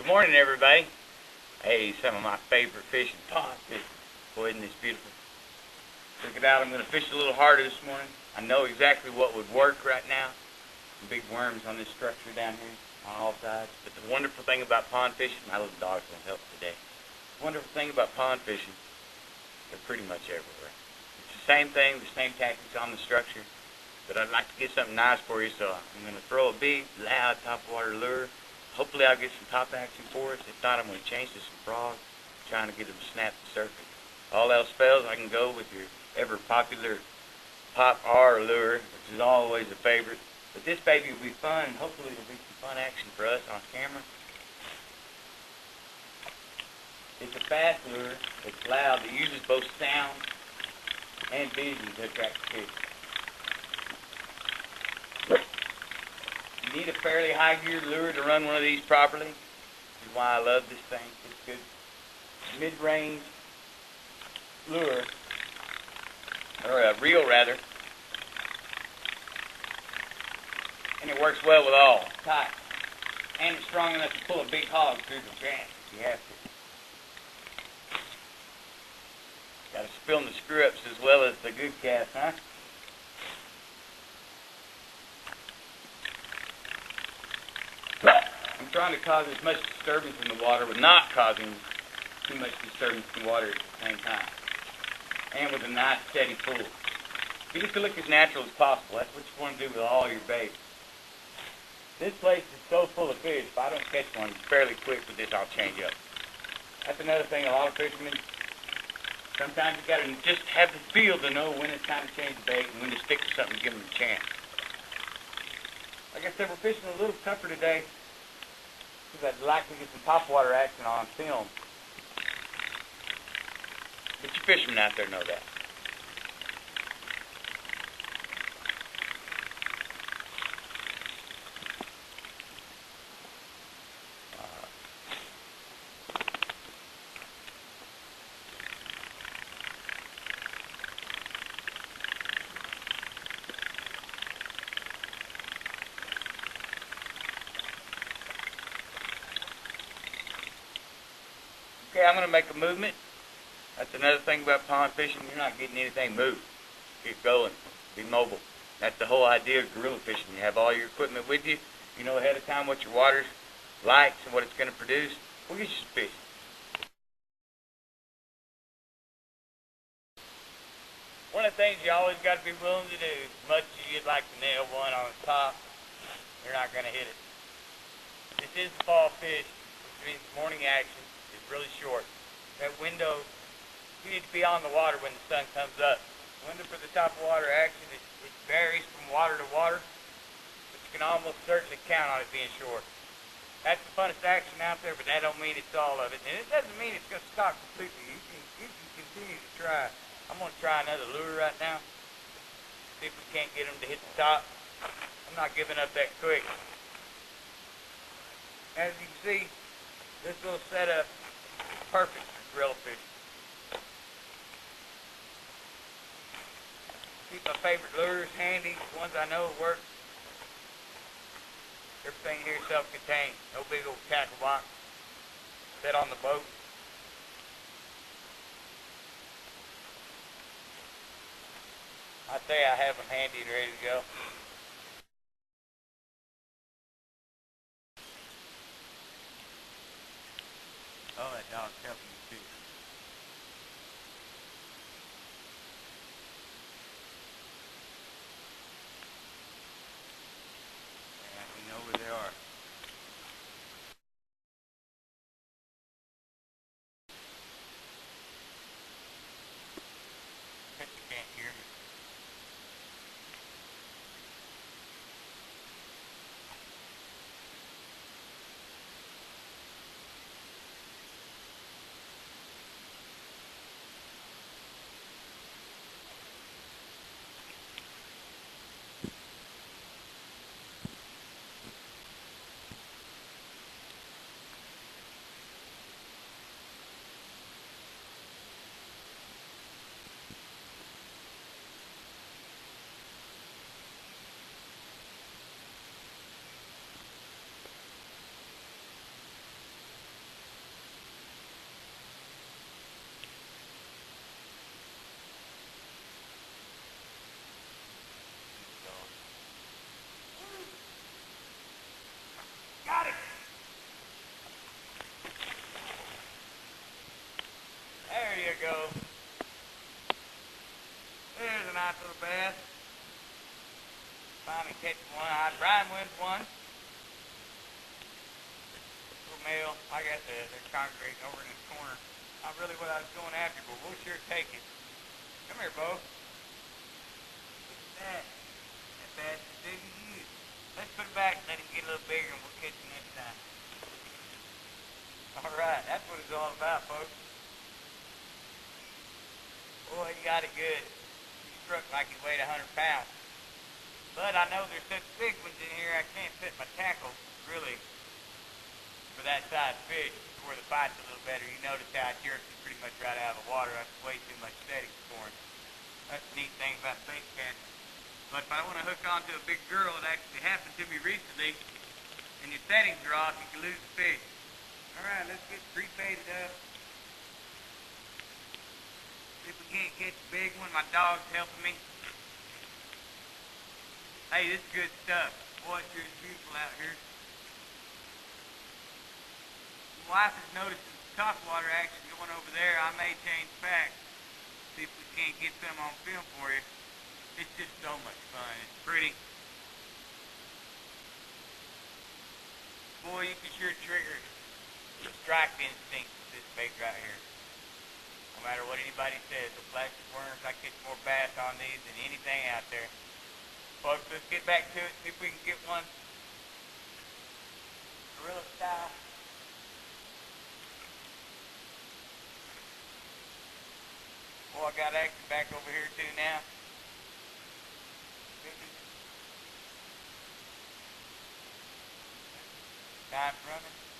Good morning, everybody. Hey, some of my favorite fishing, pond fishing. Boy, isn't this beautiful? Check it out. I'm going to fish a little harder this morning. I know exactly what would work right now. Some big worms on this structure down here on all sides. But the wonderful thing about pond fishing, my little dog's going to help today. The wonderful thing about pond fishing, they're pretty much everywhere. It's the same thing, the same tactics on the structure. But I'd like to get something nice for you, so I'm going to throw a big, loud topwater lure. Hopefully I'll get some top action for us. If not, I'm going to change to some frogs, trying to get them to snap the surface. All else fails, I can go with your ever popular Pop R lure, which is always a favorite. But this baby will be fun, and hopefully it'll be some fun action for us on camera. It's a fast lure. It's loud. It uses both sound and vision to attract the fish. You need a fairly high geared lure to run one of these properly. This is why I love this thing. It's good mid-range lure, or a reel rather, and it works well with all. Tight. And it's strong enough to pull a big hog through the grass if you have to. Got to spill the screw-ups as well as the good cast, huh? I'm trying to cause as much disturbance in the water with not causing too much disturbance in the water at the same time. And with a nice steady pull. Get it to look as natural as possible. That's what you want to do with all your baits. This place is so full of fish, if I don't catch one fairly quick with this, I'll change up. That's another thing, a lot of fishermen, sometimes you got to just have the feel to know when it's time to change the bait and when to stick to something to give them a chance. Like I said, we're fishing a little tougher today because I'd like to get some topwater action on film. But you fishermen out there know that. Okay, I'm going to make a movement. That's another thing about pond fishing. You're not getting anything moved. Get going. Be mobile. That's the whole idea of guerrilla fishing. You have all your equipment with you. You know ahead of time what your water likes and what it's going to produce. We'll get you some fish. One of the things you always got to be willing to do, as much as you'd like to nail one on the top, you're not going to hit it. This is the fall fish, which means morning action is really short. That window, you need to be on the water when the sun comes up. The window for the top of water action, it varies from water to water, but you can almost certainly count on it being short. That's the funnest action out there, but that don't mean it's all of it. And it doesn't mean it's going to stop completely. You can continue to try. I'm going to try another lure right now. See if we can't get them to hit the top. I'm not giving up that quick. As you can see, this little setup is perfect for guerrilla fishing. Keep my favorite lures handy, the ones I know work. Everything here is self-contained. No big old tackle box set on the boat. I say I have them handy and ready to go. Oh, that dog's helping me too. Yeah, we know where they are. You can't hear me. time he catches one. Brian wins one. Little male. I got they're congregating over in this corner. Not really what I was going after, but we'll sure take it. Come here, Bo. Look at that. That bass is big as you. Let's put it back and let him get a little bigger and we'll catch him next time. All right, that's what it's all about, folks. Boy, he got it good. He struck like he weighed 100 pounds. But I know there's such big ones in here, I can't fit my tackle, really, for that size fish where the fight's a little better. You notice how I jerked him pretty much right out of the water. That's way too much settings for him. That's the neat thing about bait catching. But if I want to hook onto a big girl, it actually happened to me recently, and your settings are off, you can lose the fish. All right, let's get pre-baited up. See if we can't catch a big one. My dog's helping me. Hey, this is good stuff. Boy, it's just beautiful out here. My wife is noticing the topwater action going over there. I may change back. See if we can't get some on film for you. It's just so much fun. It's pretty. Boy, you can sure trigger the strike instinct with this bait right here. No matter what anybody says, the plastic worms, I catch more bass on these than anything out there. Folks, let's get back to it, see if we can get one gorilla style. Boy, I got action back over here too now. Time's running.